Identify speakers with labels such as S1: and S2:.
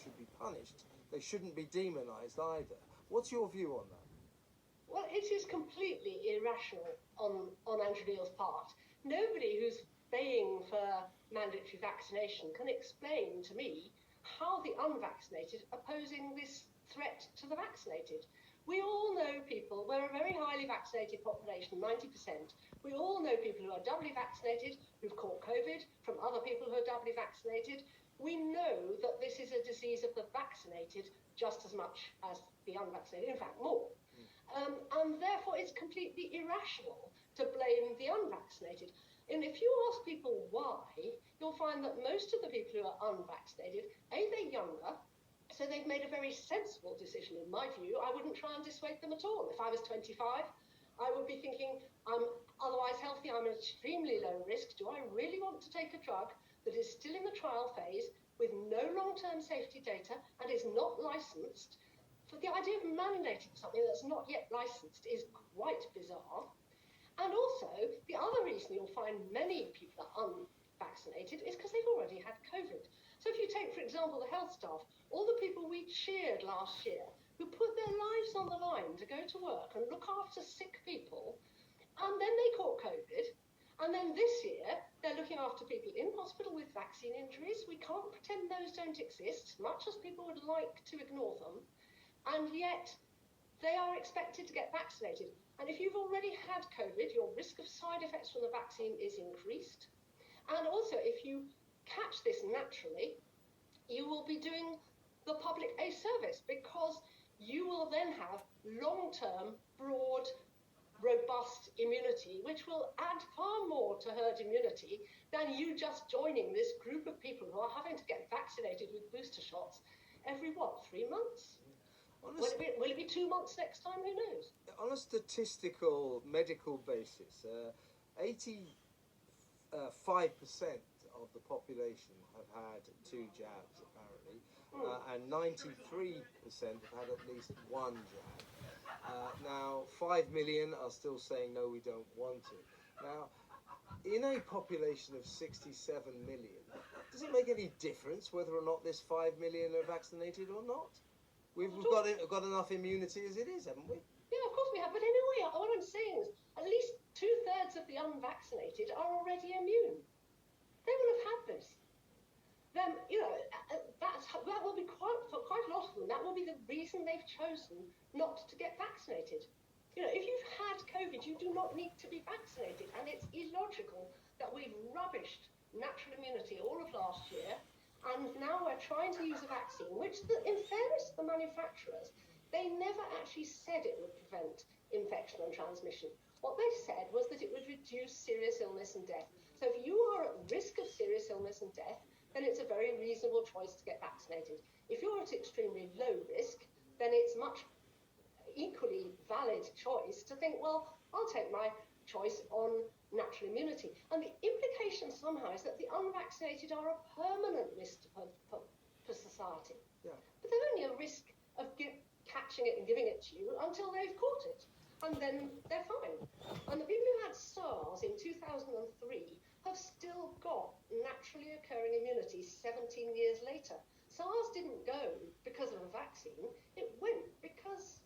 S1: should be punished. They shouldn't be demonised either. What's your view on that?
S2: Well, it is completely irrational on Andrew Neil's part. Nobody who's baying for mandatory vaccination can explain to me how the unvaccinated are posing this threat to the vaccinated. We all know people, we're a very highly vaccinated population, 90%. We all know people who are doubly vaccinated, who've caught COVID from other people who are doubly vaccinated. We know that this is a disease of the vaccinated just as much as the unvaccinated, in fact, more. And therefore, it's completely irrational to blame the unvaccinated. And if you ask people why, you'll find that most of the people who are unvaccinated, they're younger, so they've made a very sensible decision, in my view. I wouldn't try and dissuade them at all. If I was 25, I would be thinking, I'm otherwise healthy, I'm at extremely low risk. Do I really want to take a drug that is still in the trial phase with no long-term safety data and is not licensed? So the idea of mandating something that's not yet licensed is quite bizarre. And also, the other reason you'll find many people are unvaccinated is because they've already had COVID. So if you take, for example, the health staff, all the people we cheered last year who put their lives on the line to go to work and look after sick people, and then they caught COVID, and then this year they're looking after people in hospital with vaccine injuries. We can't pretend those don't exist, much as people would like to ignore them. And yet they are expected to get vaccinated. And if you've already had COVID, your risk of side effects from the vaccine is increased. And also, if you catch this naturally, you will be doing the public a service, because you will then have long-term, broad, robust immunity, which will add far more to herd immunity than you just joining this group of people who are having to get vaccinated with booster shots every, 3 months? Will it be 2 months next time? Who knows?
S1: On a statistical, medical basis, 85% of the population have had 2 jabs, apparently, and 93% have had at least 1 jab. Now, 5 million are still saying, no, we don't want it. Now, in a population of 67 million, does it make any difference whether or not this 5 million are vaccinated or not? We've got enough immunity as it is, haven't we?
S2: Yeah, of course we have. But anyway, what I'm saying is at least 2/3 of the unvaccinated are already immune. They will have had this. Then, that will be for quite a lot of them, that will be the reason they've chosen not to get vaccinated. If you've had COVID, you do not need to be vaccinated. And it's illogical that we've rubbished natural immunity all of last year. And now we're trying to use a vaccine, which, in fairness to the manufacturers, they never actually said it would prevent infection and transmission. What they said was that it would reduce serious illness and death. So if you are at risk of serious illness and death, then it's a very reasonable choice to get vaccinated. If you're at extremely low risk, then it's much equally valid choice to think, well, I'll take my choice on natural immunity. And the implication somehow is that the unvaccinated are a permanent risk for society.
S1: Yeah.
S2: But they're only a risk of catching it and giving it to you until they've caught it. And then they're fine. And the people who had SARS in 2003 have still got naturally occurring immunity 17 years later. SARS didn't go because of a vaccine. It went because